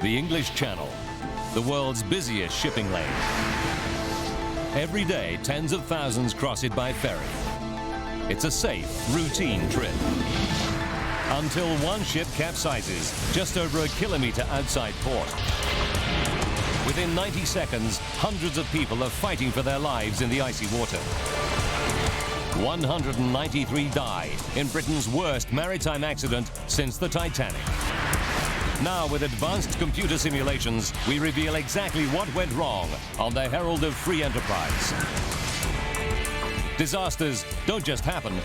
The English Channel, the world's busiest shipping lane. Every day, tens of thousands cross it by ferry. It's a safe, routine trip. Until one ship capsizes just over a kilometre outside port. Within 90 seconds, hundreds of people are fighting for their lives in the icy water. 193 die in Britain's worst maritime accident since the Titanic. Now, with advanced computer simulations, we reveal exactly what went wrong on the Herald of Free Enterprise. Disasters don't just happen,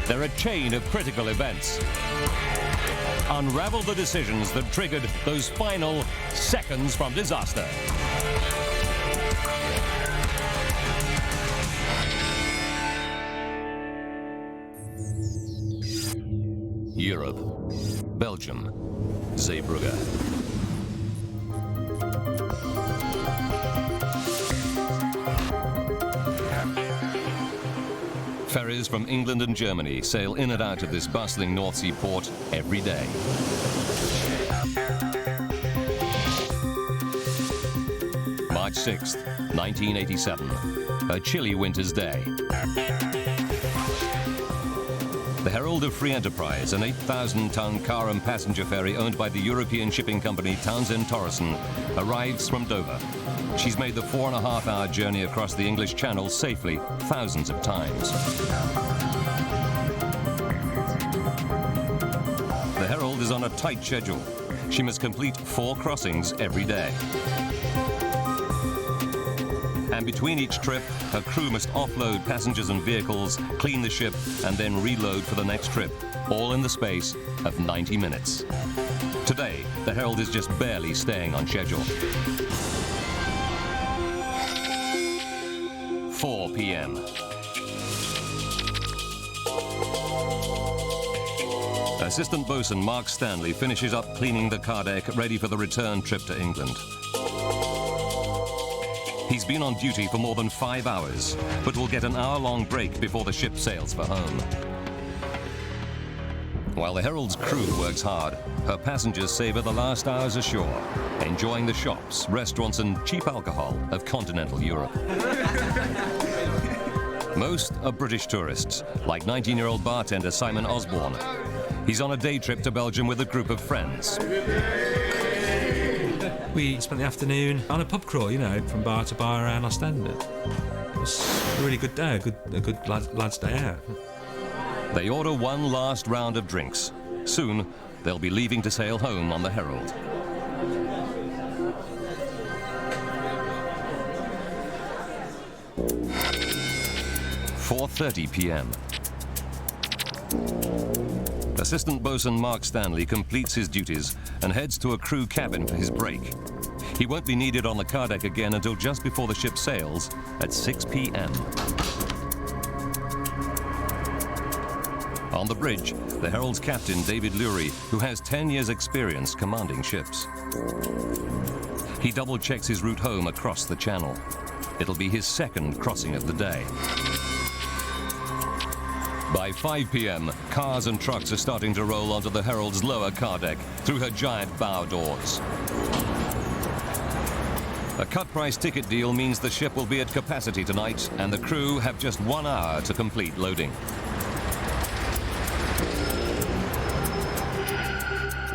they're a chain of critical events. Unravel the decisions that triggered those final seconds from disaster. Europe, Belgium, Zeebrugge. Ferries from England and Germany sail in and out of this bustling North Sea port every day. March 6th, 1987, a chilly winter's day. The Herald of Free Enterprise, an 8,000-ton car and passenger ferry owned by the European shipping company Townsend Torrison, arrives from Dover. She's made the 4.5-hour journey across the English Channel safely thousands of times. The Herald is on a tight schedule. She must complete 4 crossings every day. And between each trip, her crew must offload passengers and vehicles, clean the ship, and then reload for the next trip, all in the space of 90 minutes. Today, the Herald is just barely staying on schedule. 4 p.m. Assistant bosun Mark Stanley finishes up cleaning the car deck, ready for the return trip to England. He's been on duty for more than 5 hours, but will get an hour-long break before the ship sails for home. While the Herald's crew works hard, her passengers savor the last hours ashore, enjoying the shops, restaurants and cheap alcohol of continental Europe. Most are British tourists, like 19-year-old bartender Simon Osborne. He's on a day trip to Belgium with a group of friends. We spent the afternoon on a pub crawl, you know, from bar to bar around Ostend. It was a really good day, a good lad's day out. They order one last round of drinks. Soon, they'll be leaving to sail home on the Herald. "4:30 p.m. Assistant bosun Mark Stanley completes his duties and heads to a crew cabin for his break. He won't be needed on the car deck again until just before the ship sails at 6 p.m. On the bridge, the Herald's captain, David Lurie, who has 10 years' experience commanding ships. He double-checks his route home across the channel. It'll be his second crossing of the day. By 5 p.m., cars and trucks are starting to roll onto the Herald's lower car deck through her giant bow doors. A cut-price ticket deal means the ship will be at capacity tonight, and the crew have just 1 hour to complete loading.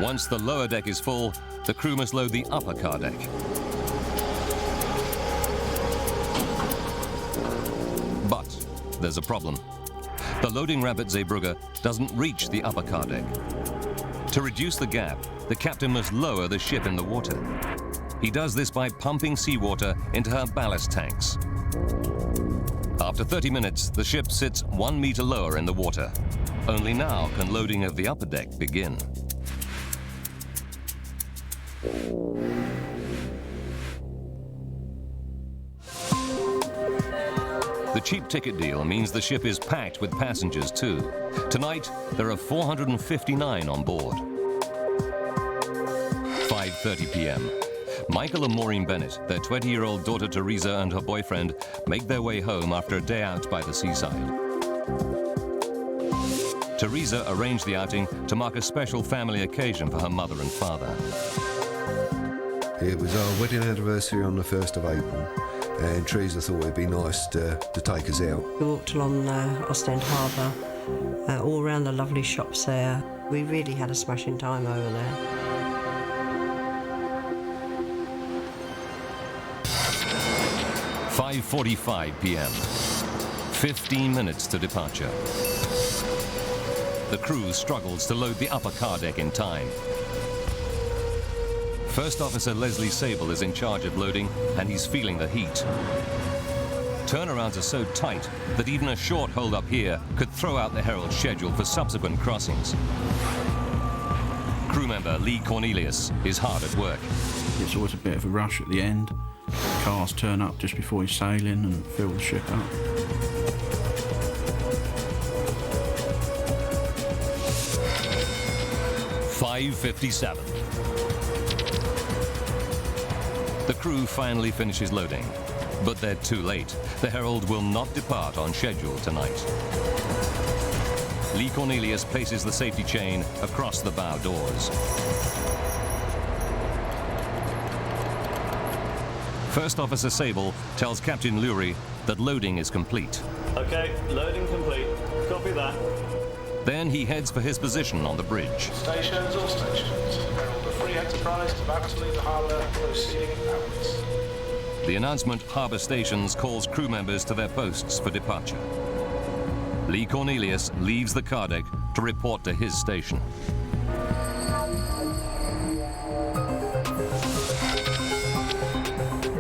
Once the lower deck is full, the crew must load the upper car deck. But there's a problem. The loading ramp at Zeebrugge doesn't reach the upper car deck. To reduce the gap, the captain must lower the ship in the water. He does this by pumping seawater into her ballast tanks. After 30 minutes, the ship sits 1 meter lower in the water. Only now can loading of the upper deck begin. The cheap ticket deal means the ship is packed with passengers too. Tonight, there are 459 on board. 5:30 p.m. Michael and Maureen Bennett, their 20-year-old daughter Teresa and her boyfriend, make their way home after a day out by the seaside. Teresa arranged the outing to mark a special family occasion for her mother and father. It was our wedding anniversary on the 1st of April, and Teresa thought it'd be nice to take us out. We walked along Ostend Harbour, all around the lovely shops there. We really had a smashing time over there. "5:45 p.m. 15 minutes to departure. The crew struggles to load the upper car deck in time. First Officer Leslie Sable is in charge of loading, and he's feeling the heat. Turnarounds are so tight that even a short hold-up here could throw out the Herald's schedule for subsequent crossings. Crew member Lee Cornelius is hard at work. It's always a bit of a rush at the end. Cars turn up just before he's sailing and fill the ship up. "5:57. The crew finally finishes loading, but they're too late. The Herald will not depart on schedule tonight. Lee Cornelius places the safety chain across the bow doors. First Officer Sable tells Captain Lurie that loading is complete. Okay, loading complete. Copy that. Then he heads for his position on the bridge. Stations, all stations. Herald of Free Enterprise is about to leave the harbour, proceeding outwards. The announcement Harbour Stations calls crew members to their posts for departure. Lee Cornelius leaves the car deck to report to his station.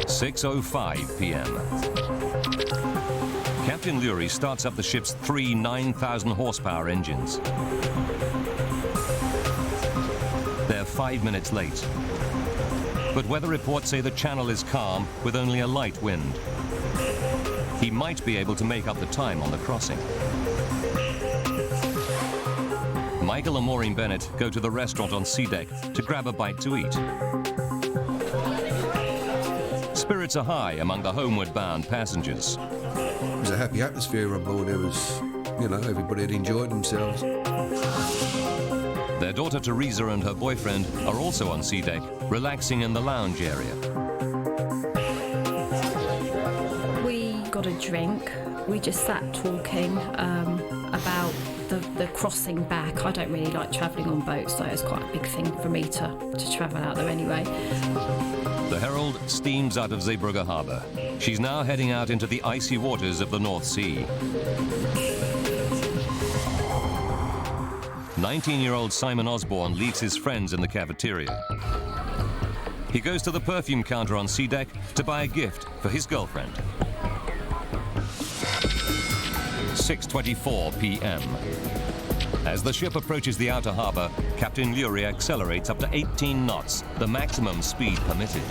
"6:05 p.m. Captain Lurie starts up the ship's 3 9,000 horsepower engines. They're 5 minutes late. But weather reports say the channel is calm with only a light wind. He might be able to make up the time on the crossing. Michael and Maureen Bennett go to the restaurant on sea deck to grab a bite to eat. Spirits are high among the homeward bound passengers. It was a happy atmosphere on board. There was, everybody had enjoyed themselves. Their daughter Teresa and her boyfriend are also on sea deck, relaxing in the lounge area. We got a drink. We just sat talking about the crossing back. I don't really like travelling on boats, so it's quite a big thing for me to travel out there anyway. The Herald steams out of Zeebrugge Harbour. She's now heading out into the icy waters of the North Sea. 19-year-old Simon Osborne leaves his friends in the cafeteria. He goes to the perfume counter on sea deck to buy a gift for his girlfriend. 6:24 p.m. As the ship approaches the outer harbour, Captain Lurie accelerates up to 18 knots, the maximum speed permitted.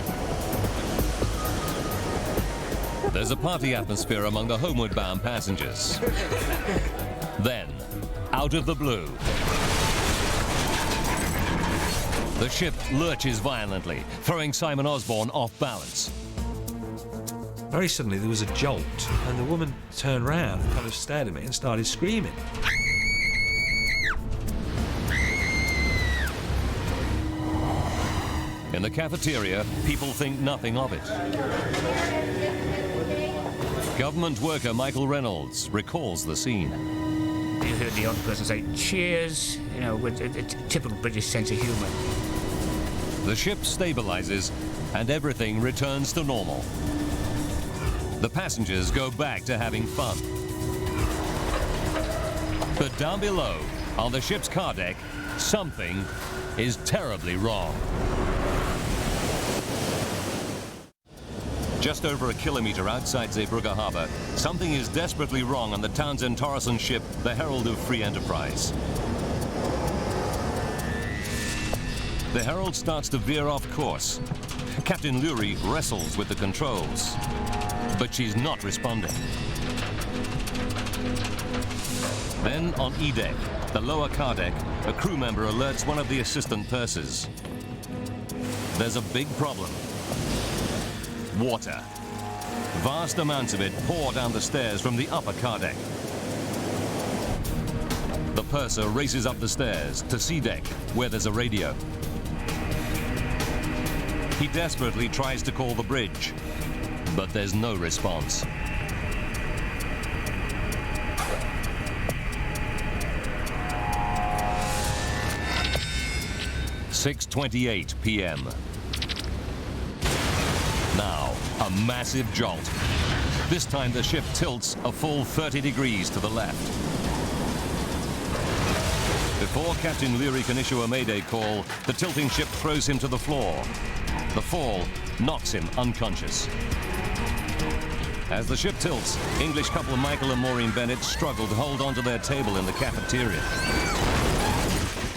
There's a party atmosphere among the homeward bound passengers. Then, out of the blue, the ship lurches violently, throwing Simon Osborne off balance. Very suddenly there was a jolt, and the woman turned round and kind of stared at me and started screaming. In the cafeteria, people think nothing of it. Government worker Michael Reynolds recalls the scene. You heard the odd person say, cheers, with a typical British sense of humour. The ship stabilizes and everything returns to normal. The passengers go back to having fun. But down below, on the ship's car deck, something is terribly wrong. Just over a kilometre outside Zeebrugge Harbour, something is desperately wrong on the Townsend Torreson ship, the Herald of Free Enterprise. The Herald starts to veer off course. Captain Lurie wrestles with the controls, but she's not responding. Then on E-deck, the lower car deck, a crew member alerts one of the assistant pursers. There's a big problem. Water. Vast amounts of it pour down the stairs from the upper car deck. The purser races up the stairs to sea deck, where there's a radio. He desperately tries to call the bridge, but there's no response. (6:28 p.m.) Now, a massive jolt. This time the ship tilts a full 30 degrees to the left. Before Captain Leary can issue a mayday call, the tilting ship throws him to the floor. The fall knocks him unconscious. As the ship tilts, English couple Michael and Maureen Bennett struggle to hold onto their table in the cafeteria.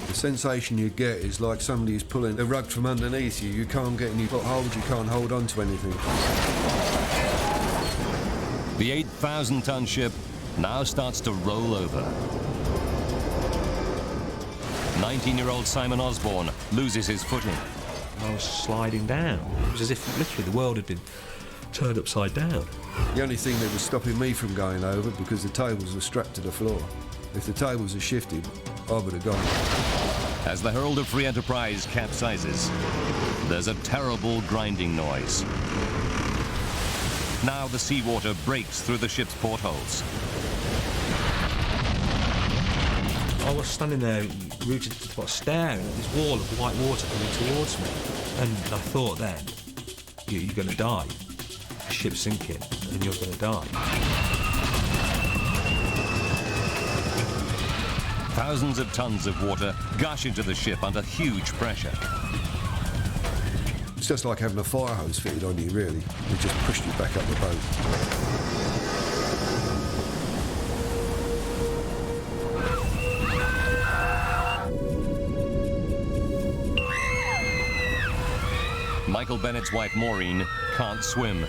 The sensation you get is like somebody's pulling a rug from underneath you. You can't get any foothold, you can't hold on to anything. The 8,000-ton ship now starts to roll over. 19-year-old Simon Osborne loses his footing. I was sliding down. It was as if literally the world had been turned upside down. The only thing that was stopping me from going over, because the tables were strapped to the floor. If the tables had shifted, I would have gone. As the Herald of Free Enterprise capsizes, there's a terrible grinding noise. Now the seawater breaks through the ship's portholes. I was standing there, rooted to the spot, staring at this wall of white water coming towards me. And I thought then, you're going to die. The ship's sinking, and you're going to die. Thousands of tons of water gush into the ship under huge pressure. It's just like having a fire hose fitted on you, really. It just pushed you back up the boat. Michael Bennett's wife Maureen can't swim.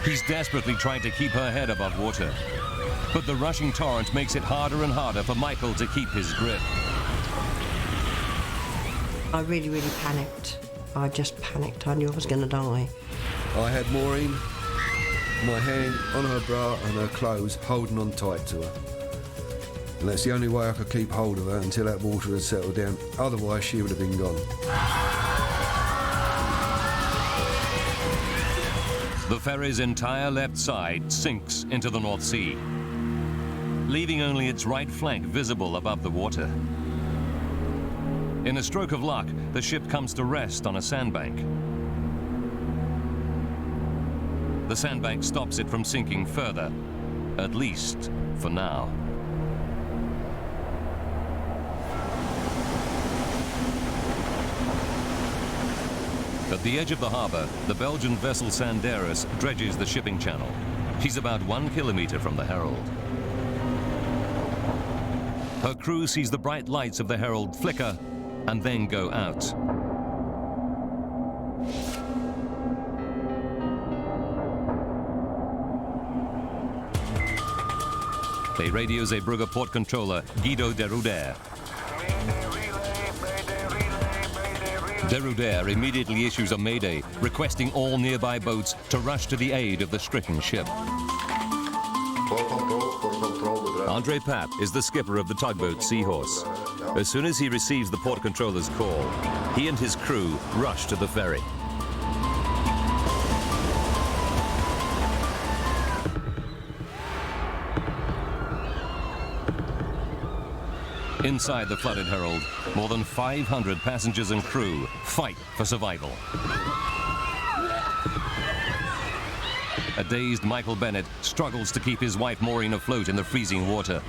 He's desperately trying to keep her head above water. But the rushing torrent makes it harder and harder for Michael to keep his grip. I really, really panicked. I just panicked. I knew I was going to die. I had Maureen, my hand on her bra and her clothes, holding on tight to her. And that's the only way I could keep hold of her until that water had settled down. Otherwise, she would have been gone. The ferry's entire left side sinks into the North Sea, leaving only its right flank visible above the water. In a stroke of luck, the ship comes to rest on a sandbank. The sandbank stops it from sinking further, at least for now. At the edge of the harbour, the Belgian vessel Sanderus dredges the shipping channel. She's about 1 kilometre from the Herald. Her crew sees the bright lights of the Herald flicker and then go out. They radio Zeebrugge port controller Guido de Ruder. De Ruder immediately issues a mayday, requesting all nearby boats to rush to the aid of the stricken ship. Andre Papp is the skipper of the tugboat Seahorse. As soon as he receives the port controller's call, he and his crew rush to the ferry. Inside the flooded Herald, more than 500 passengers and crew fight for survival. A dazed Michael Bennett struggles to keep his wife Maureen afloat in the freezing water.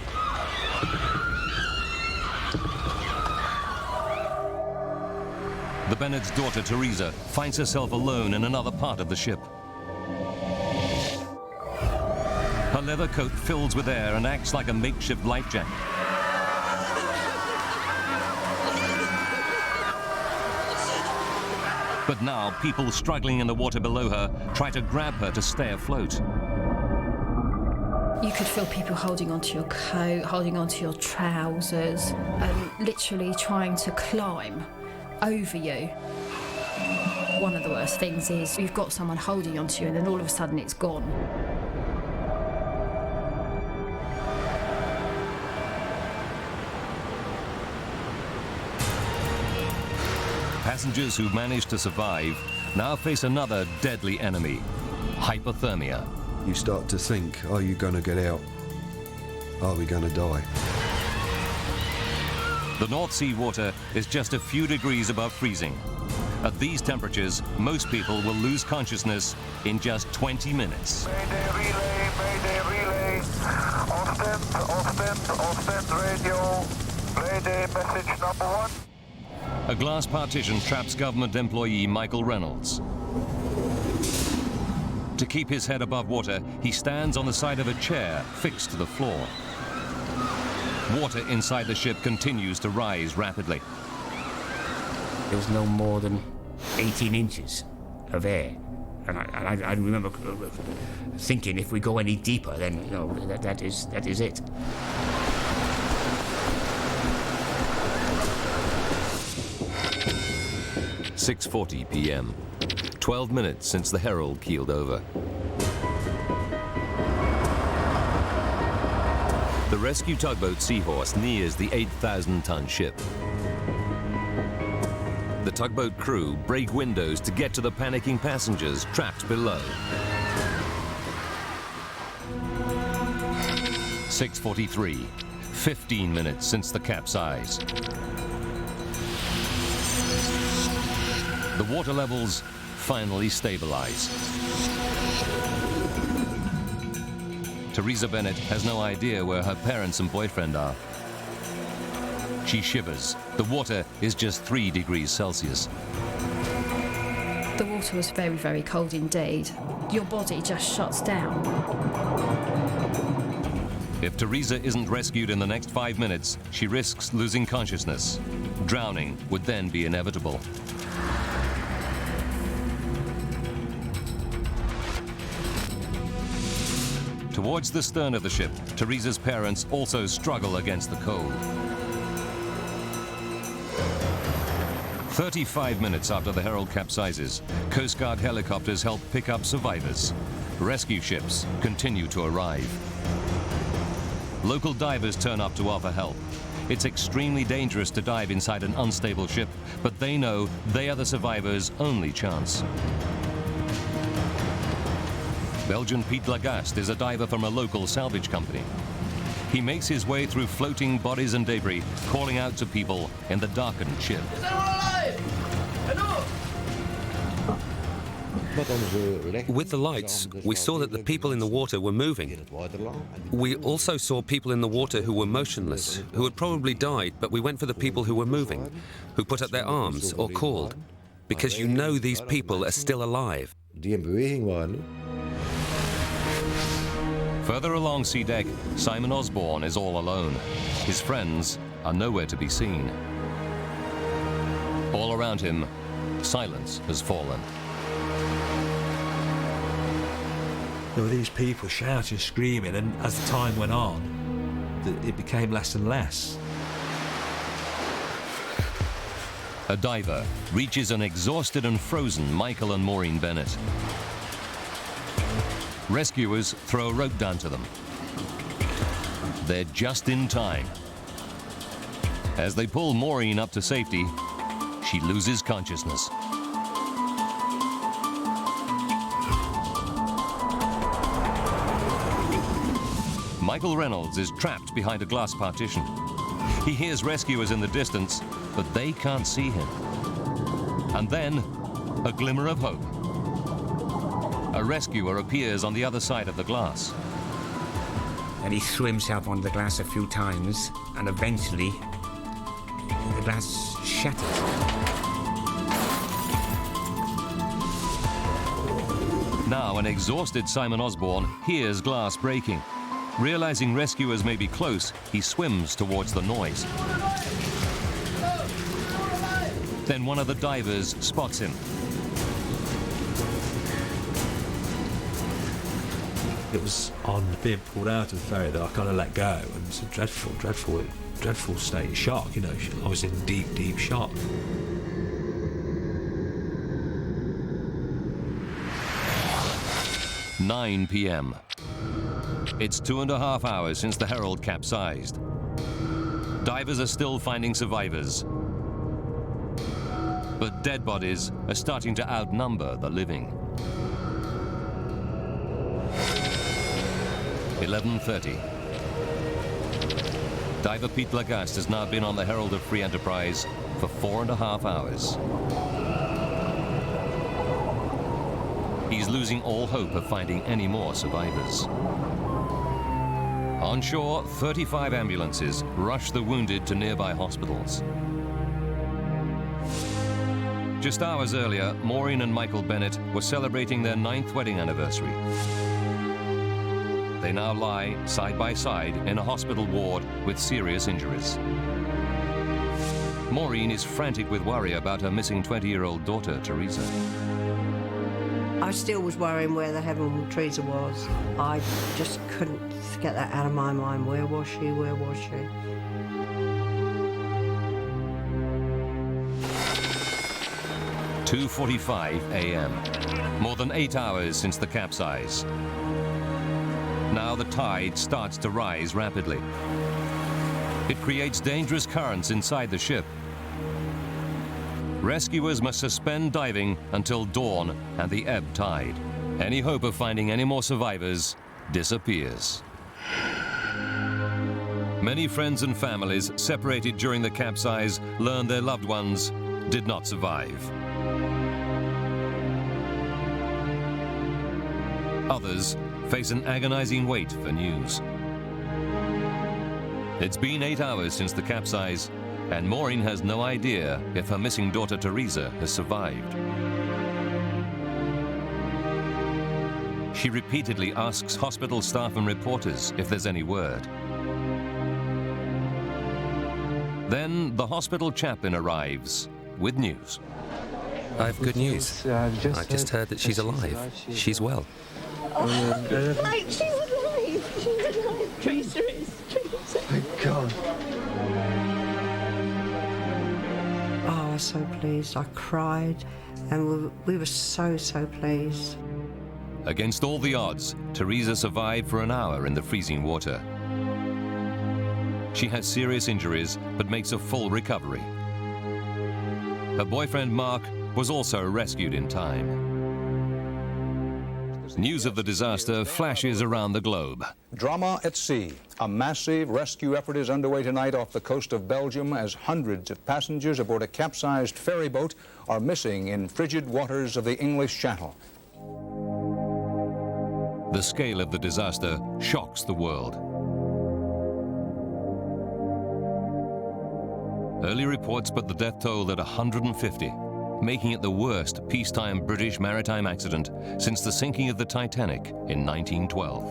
The Bennett's daughter Teresa finds herself alone in another part of the ship. Her leather coat fills with air and acts like a makeshift life jacket. But now, people struggling in the water below her try to grab her to stay afloat. You could feel people holding onto your coat, holding onto your trousers, and literally trying to climb over you. One of the worst things is you've got someone holding onto you and then all of a sudden it's gone. Passengers who managed to survive now face another deadly enemy, hypothermia. You start to think, are you going to get out? Are we going to die? The North Sea water is just a few degrees above freezing. At these temperatures, most people will lose consciousness in just 20 minutes. Mayday relay. Austin radio. Mayday message number 1. A glass partition traps government employee Michael Reynolds. To keep his head above water, he stands on the side of a chair fixed to the floor. Water inside the ship continues to rise rapidly. There's no more than 18 inches of air. And I remember thinking, if we go any deeper, then that is it. "6:40 p.m. 12 minutes since the Herald keeled over. The rescue tugboat Seahorse nears the 8,000-ton ship. The tugboat crew break windows to get to the panicking passengers trapped below. 6:43, 15 minutes since the capsize. The water levels finally stabilize. Teresa Bennett has no idea where her parents and boyfriend are. She shivers. The water is just 3 degrees Celsius. The water was very, very cold indeed. Your body just shuts down. If Teresa isn't rescued in the next 5 minutes, she risks losing consciousness. Drowning would then be inevitable. Towards the stern of the ship, Teresa's parents also struggle against the cold. 35 minutes after the Herald capsizes, Coast Guard helicopters help pick up survivors. Rescue ships continue to arrive. Local divers turn up to offer help. It's extremely dangerous to dive inside an unstable ship, but they know they are the survivors' only chance. Belgian Piet Lagaste is a diver from a local salvage company. He makes his way through floating bodies and debris, calling out to people in the darkened ship. Is anyone alive? With the lights, we saw that the people in the water were moving. We also saw people in the water who were motionless, who had probably died, but we went for the people who were moving, who put up their arms or called, because you know these people are still alive. Further along sea deck, Simon Osborne is all alone. His friends are nowhere to be seen. All around him, silence has fallen. There were these people shouting, screaming, and as the time went on, it became less and less. A diver reaches an exhausted and frozen Michael and Maureen Bennett. Rescuers throw a rope down to them. They're just in time. As they pull Maureen up to safety, she loses consciousness. Michael Reynolds is trapped behind a glass partition. He hears rescuers in the distance, but they can't see him. And then, a glimmer of hope. A rescuer appears on the other side of the glass. And he threw himself onto the glass a few times, and eventually the glass shattered. Now an exhausted Simon Osborne hears glass breaking. Realizing rescuers may be close, he swims towards the noise. Then one of the divers spots him. It was on being pulled out of the ferry that I kind of let go, and it's a dreadful state of shock. You know, I was in deep shock. "9 p.m. It's 2.5 hours since the Herald capsized. Divers are still finding survivors. But dead bodies are starting to outnumber the living. 11:30. Diver Pete Lagaste has now been on the Herald of Free Enterprise for 4.5 hours. He's losing all hope of finding any more survivors. On shore, 35 ambulances rush the wounded to nearby hospitals. Just hours earlier, Maureen and Michael Bennett were celebrating their 9th wedding anniversary. They now lie side by side in a hospital ward with serious injuries. Maureen is frantic with worry about her missing 20-year-old daughter, Teresa. I still was worrying where the heaven Teresa was. I just couldn't get that out of my mind. Where was she? Where was she? "2:45 a.m. More than 8 hours since the capsize. Now the tide starts to rise rapidly. It creates dangerous currents inside the ship. Rescuers must suspend diving until dawn and the ebb tide. Any hope of finding any more survivors disappears. Many friends and families separated during the capsize learned their loved ones did not survive. Others face an agonizing wait for news. It's been 8 hours since the capsize, and Maureen has no idea if her missing daughter Teresa has survived. She repeatedly asks hospital staff and reporters if there's any word. Then the hospital chaplain arrives with news. I have good news. I've just heard that she's alive. She's well. Like, she's alive. She's alive. Teresa is. Teresa. Thank God. Oh, I was so pleased. I cried, and we were so pleased. Against all the odds, Teresa survived for an hour in the freezing water. She has serious injuries, but makes a full recovery. Her boyfriend, Mark, was also rescued in time. News of the disaster flashes around the globe. Drama at sea. A massive rescue effort is underway tonight off the coast of Belgium as hundreds of passengers aboard a capsized ferry boat are missing in frigid waters of the English Channel. The scale of the disaster shocks the world. Early reports put the death toll at 150. Making it the worst peacetime British maritime accident since the sinking of the Titanic in 1912.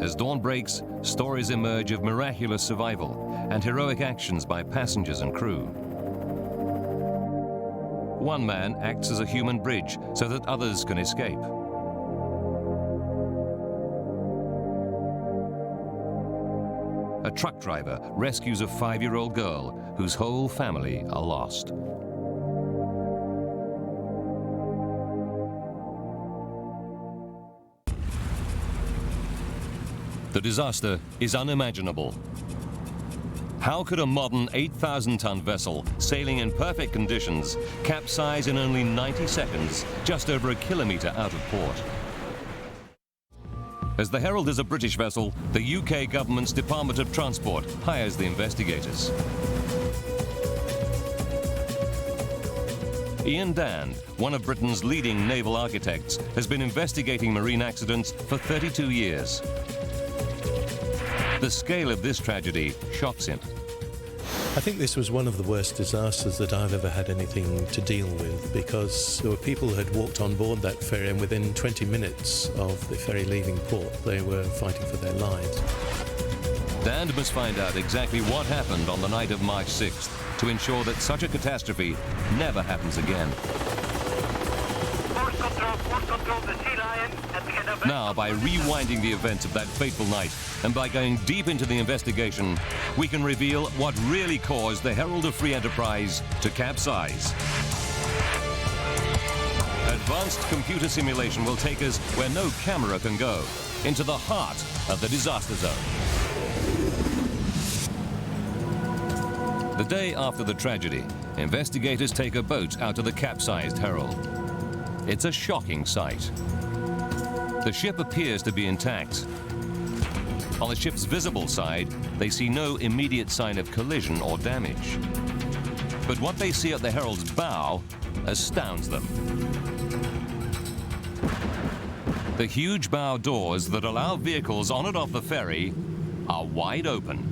As dawn breaks, stories emerge of miraculous survival and heroic actions by passengers and crew. One man acts as a human bridge so that others can escape. A truck driver rescues a 5-year-old girl whose whole family are lost. The disaster is unimaginable. How could a modern 8,000-ton vessel sailing in perfect conditions capsize in only 90 seconds just over a kilometre out of port? As the Herald is a British vessel, the UK government's Department of Transport hires the investigators. Ian Dann, one of Britain's leading naval architects, has been investigating marine accidents for 32 years. The scale of this tragedy shocks him. I think this was one of the worst disasters that I've ever had anything to deal with, because there were people who had walked on board that ferry, and within 20 minutes of the ferry leaving port, they were fighting for their lives. Dan must find out exactly what happened on the night of March 6th to ensure that such a catastrophe never happens again. Now, by rewinding the events of that fateful night and by going deep into the investigation, we can reveal what really caused the Herald of Free Enterprise to capsize. Advanced computer simulation will take us where no camera can go, into the heart of the disaster zone. The day after the tragedy, investigators take a boat out to the capsized Herald. It's a shocking sight. The ship appears to be intact. On the ship's visible side, they see no immediate sign of collision or damage. But what they see at the Herald's bow astounds them. The huge bow doors that allow vehicles on and off the ferry are wide open.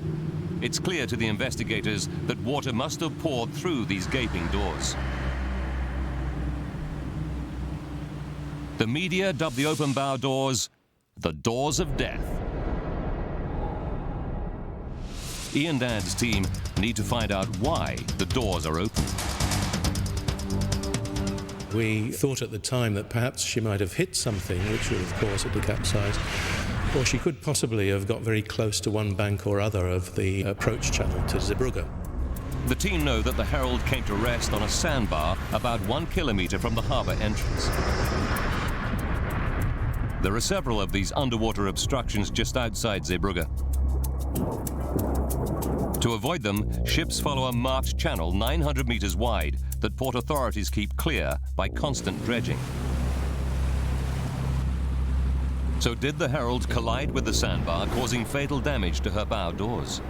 It's clear to the investigators that water must have poured through these gaping doors. The media dubbed the open bow doors the doors of death. Ian Dad's team need to find out why the doors are open. We thought at the time that perhaps she might have hit something which would have caused it to capsize, or she could possibly have got very close to one bank or other of the approach channel to Zeebrugge. The team know that the Herald came to rest on a sandbar about 1 kilometre from the harbour entrance. There are several of these underwater obstructions just outside Zeebrugge. To avoid them, ships follow a marked channel 900 metres wide that port authorities keep clear by constant dredging. So did the Herald collide with the sandbar, causing fatal damage to her bow doors?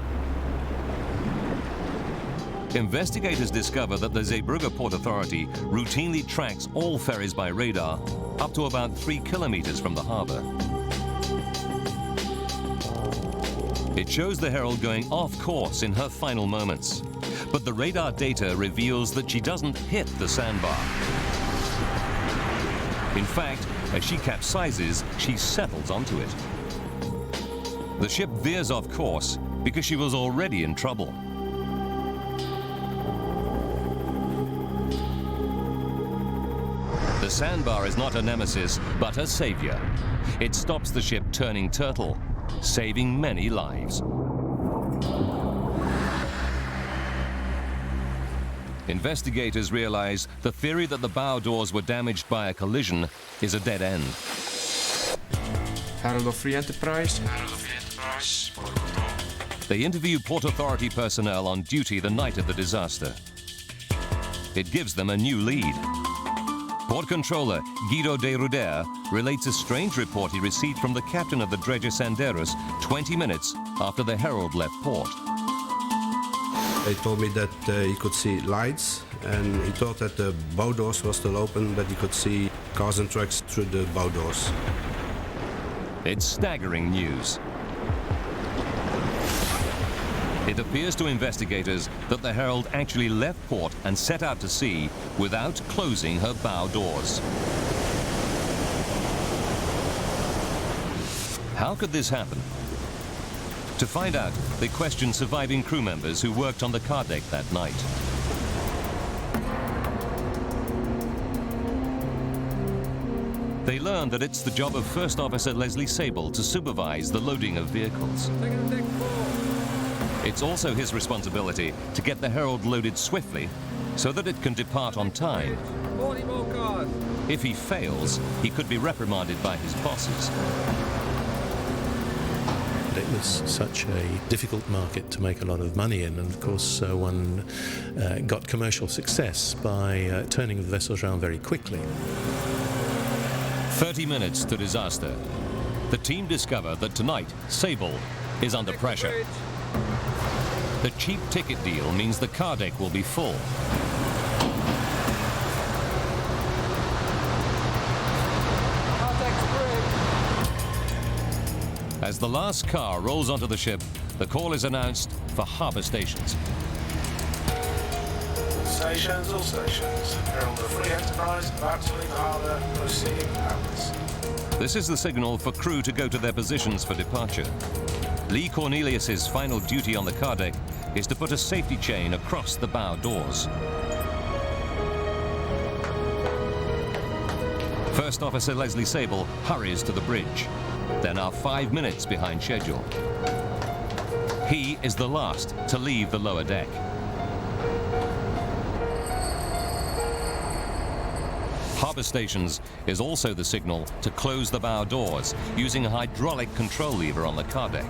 Investigators discover that the Zeebrugge Port Authority routinely tracks all ferries by radar up to about 3 kilometres from the harbour. It shows the Herald going off course in her final moments, but the radar data reveals that she doesn't hit the sandbar. In fact, as she capsizes, she settles onto it. The ship veers off course because she was already in trouble. The sandbar is not a nemesis, but a savior. It stops the ship turning turtle, saving many lives. Investigators realize the theory that the bow doors were damaged by a collision is a dead end. Herald of Free Enterprise. They interview Port Authority personnel on duty the night of the disaster. It gives them a new lead. Port Controller Guido de Ruder relates a strange report he received from the captain of the dredger Sanderus 20 minutes after the Herald left port. They told me that he could see lights, and he thought that the bow doors were still open, but he could see cars and trucks through the bow doors. It's staggering news. It appears to investigators that the Herald actually left port and set out to sea without closing her bow doors. How could this happen? To find out, they question surviving crew members who worked on the car deck that night. They learn that it's the job of First Officer Leslie Sable to supervise the loading of vehicles. It's also his responsibility to get the Herald loaded swiftly so that it can depart on time. 40 more cars. If he fails, he could be reprimanded by his bosses. It was such a difficult market to make a lot of money in, and of course one got commercial success by turning the vessels around very quickly. 30 minutes to disaster. The team discover that tonight Sable is under pressure. The cheap ticket deal means the car deck will be full. As the last car rolls onto the ship, the call is announced for harbour stations. Stations, all stations. Herald of Free Enterprise, about to leave the harbour, proceeding outwards. This is the signal for crew to go to their positions for departure. Lee Cornelius's final duty on the car deck is to put a safety chain across the bow doors. First Officer Leslie Sable hurries to the bridge. They're now 5 minutes behind schedule. He is the last to leave the lower deck. Harbour stations is also the signal to close the bow doors using a hydraulic control lever on the car deck.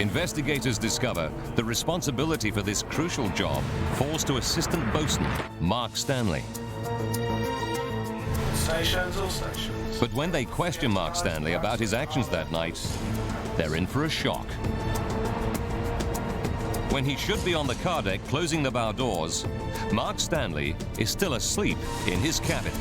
Investigators discover the responsibility for this crucial job falls to Assistant Boatswain Mark Stanley. Stations, all stations. But when they question Mark Stanley about his actions that night, they're in for a shock. When he should be on the car deck closing the bow doors, Mark Stanley is still asleep in his cabin.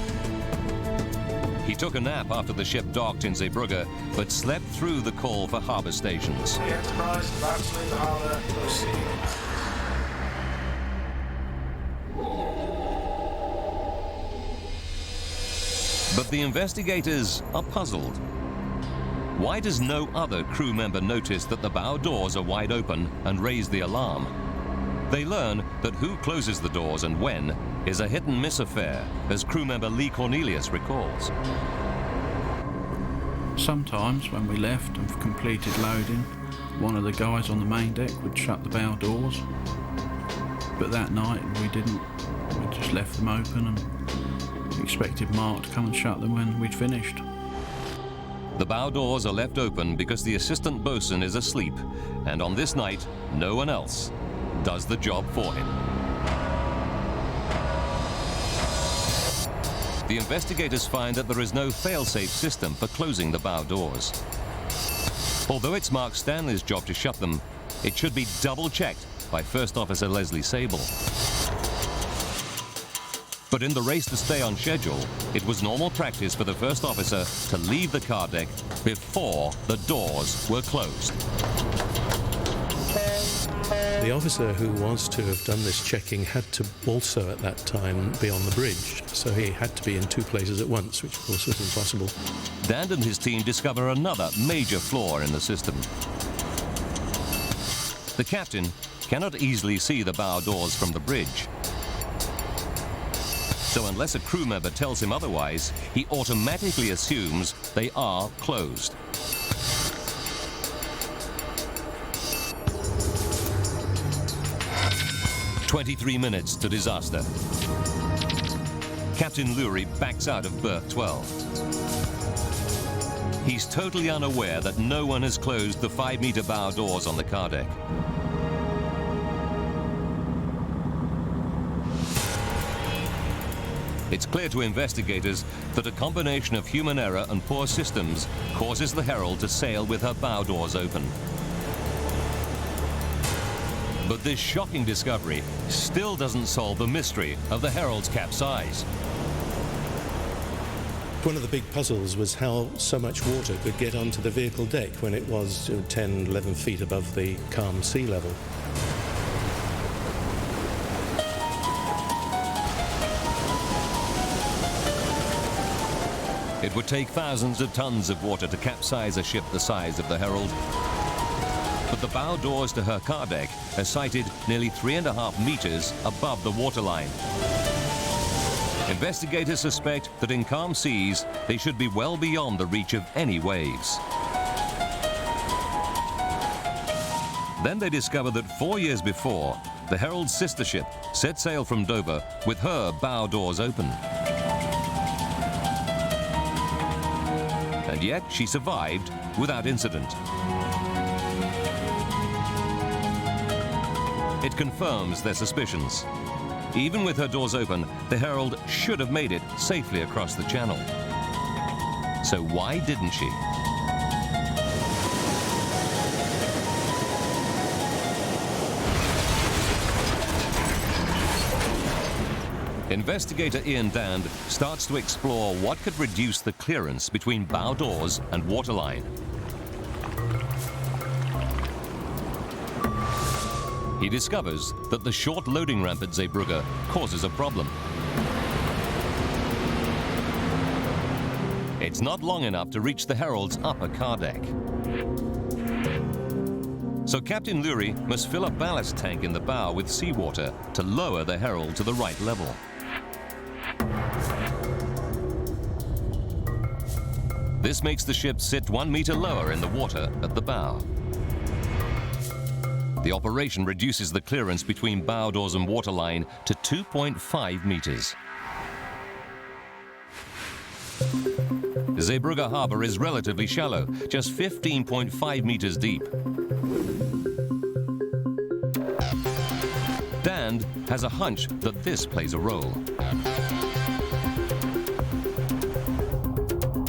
He took a nap after the ship docked in Zeebrugge, but slept through the call for harbour stations. The Enterprise is about to leave the harbour, proceeding. But the investigators are puzzled. Why does no other crew member notice that the bow doors are wide open and raise the alarm? They learn that who closes the doors and when is a hit-and-miss affair, as crew member Lee Cornelius recalls. Sometimes when we left and completed loading, one of the guys on the main deck would shut the bow doors. But that night we didn't. We just left them open and expected Mark to come and shut them when we'd finished. The bow doors are left open because the assistant bosun is asleep, and on this night, no one else does the job for him. The investigators find that there is no fail-safe system for closing the bow doors. Although it's Mark Stanley's job to shut them, it should be double-checked by First Officer Leslie Sable. But in the race to stay on schedule, it was normal practice for the First Officer to leave the car deck before the doors were closed. The officer who was to have done this checking had to also at that time be on the bridge, so he had to be in two places at once, which of course was impossible. Dan and his team discover another major flaw in the system. The captain cannot easily see the bow doors from the bridge. So unless a crew member tells him otherwise, he automatically assumes they are closed. "23 minutes to disaster. Captain Lurie backs out of berth 12. He's totally unaware that no one has closed the 5-meter bow doors on the car deck. It's clear to investigators that a combination of human error and poor systems causes the Herald to sail with her bow doors open. But this shocking discovery still doesn't solve the mystery of the Herald's capsize. One of the big puzzles was how so much water could get onto the vehicle deck when it was 10, 11 feet above the calm sea level. It would take thousands of tons of water to capsize a ship the size of the Herald. But the bow doors to her car deck are sited nearly 3.5 meters above the waterline. Investigators suspect that in calm seas, they should be well beyond the reach of any waves. Then they discover that 4 years before, the Herald's sister ship set sail from Dover with her bow doors open. And yet she survived without incident. It confirms their suspicions. Even with her doors open, the Herald should have made it safely across the channel. So why didn't she? Investigator Ian Dand starts to explore what could reduce the clearance between bow doors and waterline. He discovers that the short loading ramp at Zeebrugge causes a problem. It's not long enough to reach the Herald's upper car deck. So Captain Lurie must fill a ballast tank in the bow with seawater to lower the Herald to the right level. This makes the ship sit 1 meter lower in the water at the bow. The operation reduces the clearance between bow doors and waterline to 2.5 meters. Zeebrugge Harbour is relatively shallow, just 15.5 meters deep. and has a hunch that this plays a role.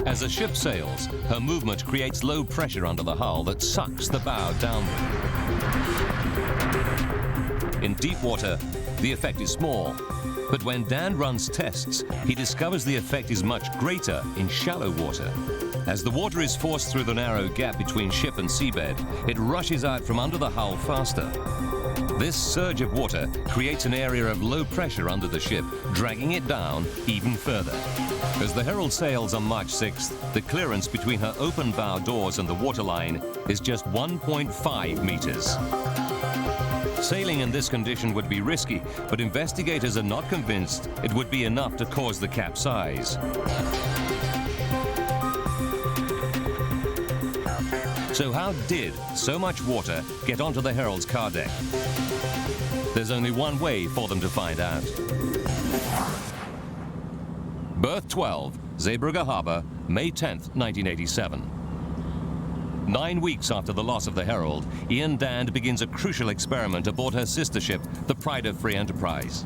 As the ship sails, her movement creates low pressure under the hull that sucks the bow downward. In deep water, the effect is small, but when Dan runs tests, he discovers the effect is much greater in shallow water. As the water is forced through the narrow gap between ship and seabed, it rushes out from under the hull faster. This surge of water creates an area of low pressure under the ship, dragging it down even further. As the Herald sails on March 6th, the clearance between her open bow doors and the waterline is just 1.5 meters. Sailing in this condition would be risky, but investigators are not convinced it would be enough to cause the capsize. So how did so much water get onto the Herald's car deck? There's only one way for them to find out. Berth 12, Zeebrugge Harbour, May 10th, 1987. 9 weeks after the loss of the Herald, Ian Dand begins a crucial experiment aboard her sister ship, the British Free Enterprise.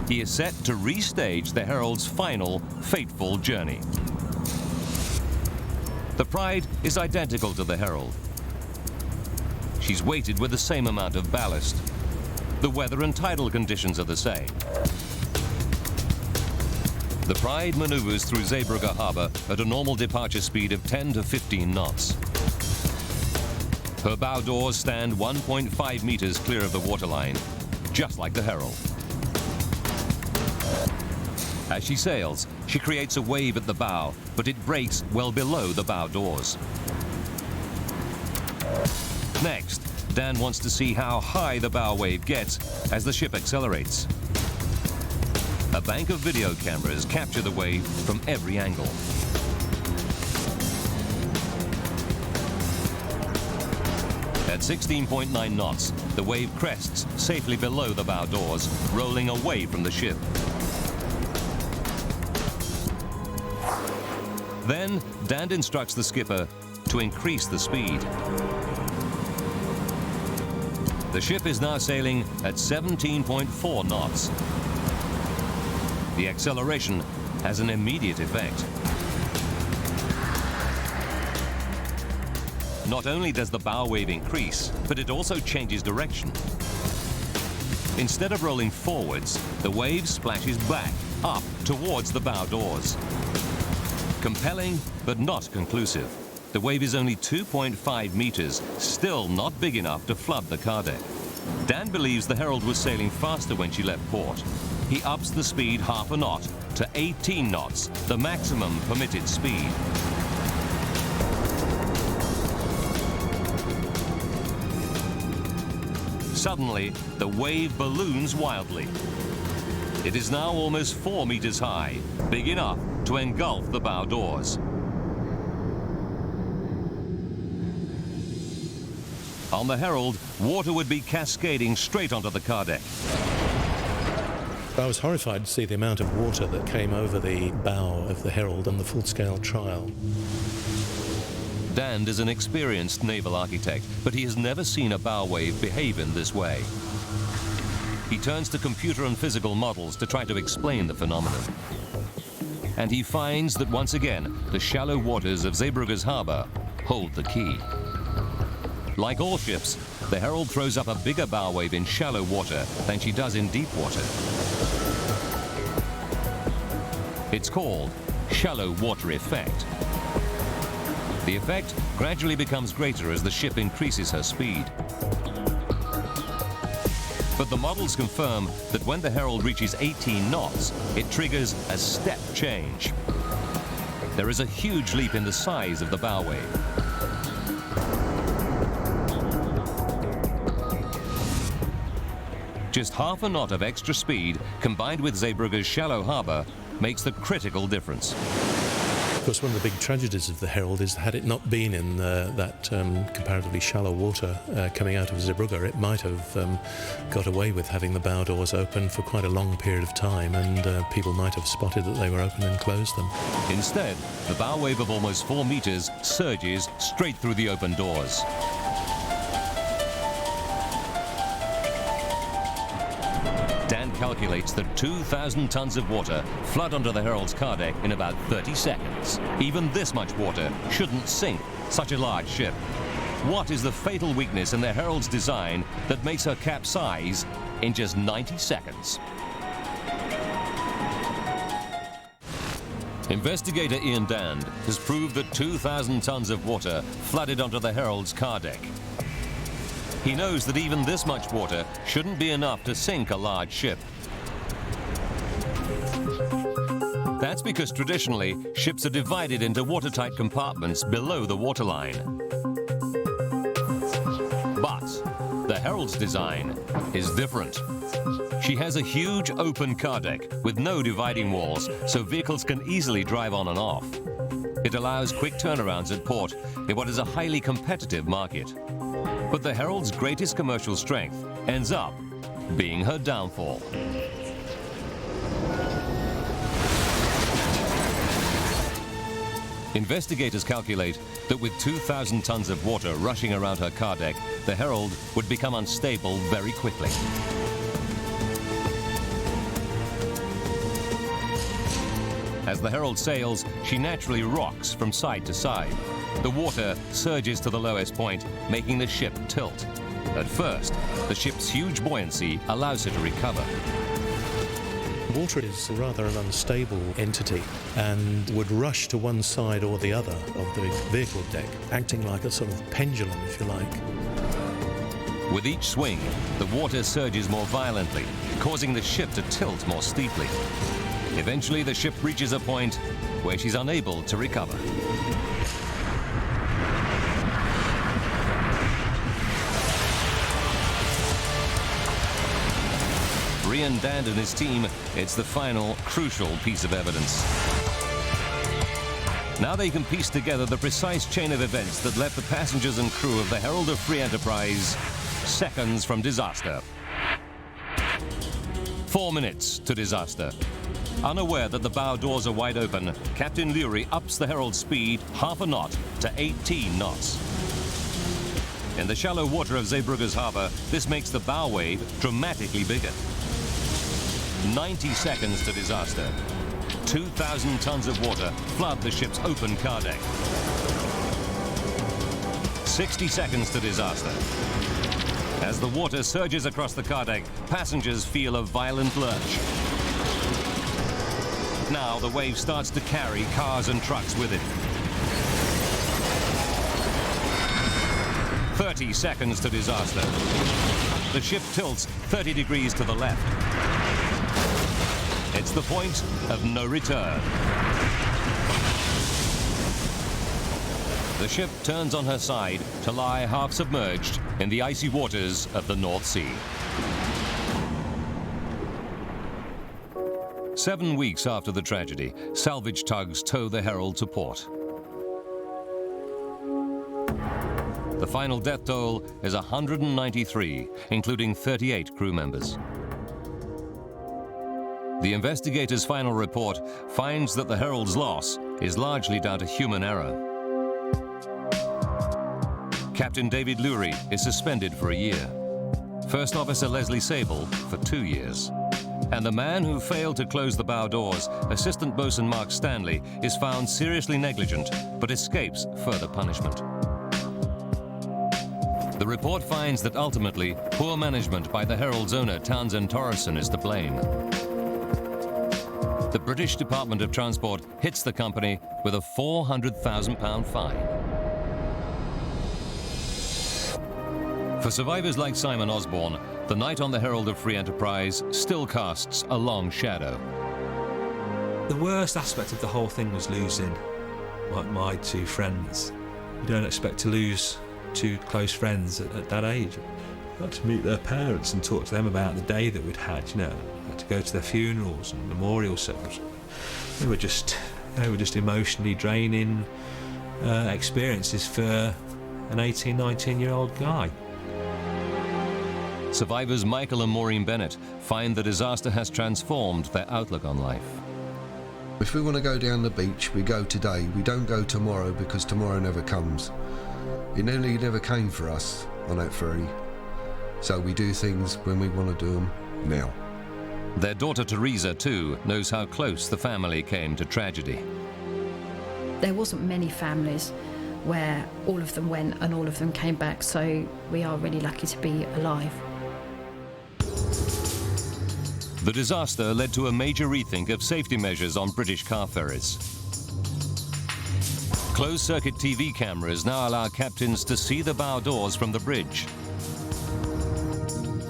He is set to restage the Herald's final, fateful journey. The Pride is identical to the Herald. She's weighted with the same amount of ballast. The weather and tidal conditions are the same. The Pride maneuvers through Zeebrugge Harbour at a normal departure speed of 10 to 15 knots. Her bow doors stand 1.5 meters clear of the waterline, just like the Herald. As she sails, she creates a wave at the bow, but it breaks well below the bow doors. Next, Dan wants to see how high the bow wave gets as the ship accelerates. A bank of video cameras capture the wave from every angle. At 16.9 knots, the wave crests safely below the bow doors, rolling away from the ship. Then, Dan instructs the skipper to increase the speed. The ship is now sailing at 17.4 knots. The acceleration has an immediate effect. Not only does the bow wave increase, but it also changes direction. Instead of rolling forwards, the wave splashes back, up, towards the bow doors. Compelling, but not conclusive. The wave is only 2.5 meters, still not big enough to flood the car deck. Dan believes the Herald was sailing faster when she left port. He ups the speed half a knot to 18 knots, the maximum permitted speed. Suddenly, the wave balloons wildly. It is now almost 4 meters high, big enough to engulf the bow doors. On the Herald, water would be cascading straight onto the car deck. I was horrified to see the amount of water that came over the bow of the Herald on the full-scale trial. Dan is an experienced naval architect, but he has never seen a bow wave behave in this way. He turns to computer and physical models to try to explain the phenomenon. And he finds that once again, the shallow waters of Zeebrugge's harbour hold the key. Like all ships, the Herald throws up a bigger bow wave in shallow water than she does in deep water. It's called shallow water effect. The effect gradually becomes greater as the ship increases her speed. But the models confirm that when the Herald reaches 18 knots, it triggers a step change. There is a huge leap in the size of the bow wave. Just half a knot of extra speed, combined with Zeebrugge's shallow harbour, makes the critical difference. Of course, one of the big tragedies of the Herald is had it not been in that comparatively shallow water coming out of Zeebrugge, it might have got away with having the bow doors open for quite a long period of time, and people might have spotted that they were open and closed them. Instead, the bow wave of almost 4 meters surges straight through the open doors. calculates that 2,000 tons of water flood onto the Herald's car deck in about 30 seconds. Even this much water shouldn't sink such a large ship. What is the fatal weakness in the Herald's design that makes her capsize in just 90 seconds? Investigator Ian Dand has proved that 2,000 tons of water flooded onto the Herald's car deck. He knows that even this much water shouldn't be enough to sink a large ship. That's because traditionally, ships are divided into watertight compartments below the waterline. But the Herald's design is different. She has a huge open car deck with no dividing walls, so vehicles can easily drive on and off. It allows quick turnarounds at port in what is a highly competitive market. But the Herald's greatest commercial strength ends up being her downfall. Investigators calculate that with 2,000 tons of water rushing around her car deck, the Herald would become unstable very quickly. As the Herald sails, she naturally rocks from side to side. The water surges to the lowest point, making the ship tilt. At first, the ship's huge buoyancy allows her to recover. Water is rather an unstable entity and would rush to one side or the other of the vehicle deck, acting like a sort of pendulum, if you like. With each swing, the water surges more violently, causing the ship to tilt more steeply. Eventually, the ship reaches a point where she's unable to recover. For Ian Dand and his team, it's the final, crucial piece of evidence. Now they can piece together the precise chain of events that left the passengers and crew of the Herald of Free Enterprise seconds from disaster. 4 minutes to disaster. Unaware that the bow doors are wide open, Captain Lurie ups the Herald's speed half a knot to 18 knots. In the shallow water of Zeebrugge's harbour, this makes the bow wave dramatically bigger. 90 seconds to disaster. 2,000 tons of water flood the ship's open car deck. 60 seconds to disaster. As the water surges across the car deck, passengers feel a violent lurch. Now the wave starts to carry cars and trucks with it. 30 seconds to disaster. The ship tilts 30 degrees to the left. It's the point of no return. The ship turns on her side to lie half submerged in the icy waters of the North Sea. 7 weeks after the tragedy, salvage tugs tow the Herald to port. The final death toll is 193, including 38 crew members. The investigators' final report finds that the Herald's loss is largely down to human error. Captain David Lurie is suspended for a year. First Officer Leslie Sable for 2 years. And the man who failed to close the bow doors, Assistant Boatswain Mark Stanley, is found seriously negligent but escapes further punishment. The report finds that ultimately, poor management by the Herald's owner, Townsend Torreson, is to blame. The British Department of Transport hits the company with a £400,000 fine. For survivors like Simon Osborne, the night on the Herald of Free Enterprise still casts a long shadow. The worst aspect of the whole thing was losing my two friends. You don't expect to lose two close friends at that age. I got to meet their parents and talk to them about the day that we'd had, you know. I had to go to their funerals and memorial services. They were just emotionally draining experiences for an 18, 19-year-old guy. Survivors Michael and Maureen Bennett find the disaster has transformed their outlook on life. If we want to go down the beach, we go today. We don't go tomorrow because tomorrow never comes. It nearly never came for us on that ferry. So we do things when we want to do them now. Their daughter Teresa, too, knows how close the family came to tragedy. There wasn't many families where all of them went and all of them came back, so we are really lucky to be alive. The disaster led to a major rethink of safety measures on British car ferries. Closed-circuit TV cameras now allow captains to see the bow doors from the bridge.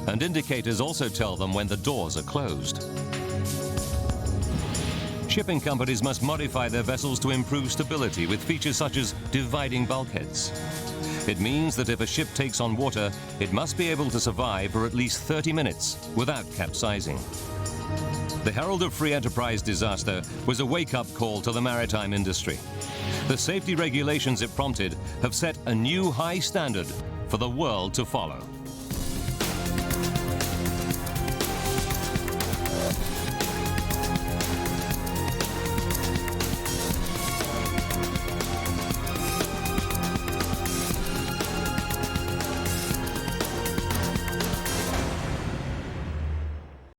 And indicators also tell them when the doors are closed. Shipping companies must modify their vessels to improve stability with features such as dividing bulkheads. It means that if a ship takes on water, it must be able to survive for at least 30 minutes without capsizing. The Herald of Free Enterprise disaster was a wake-up call to the maritime industry. The safety regulations it prompted have set a new high standard for the world to follow.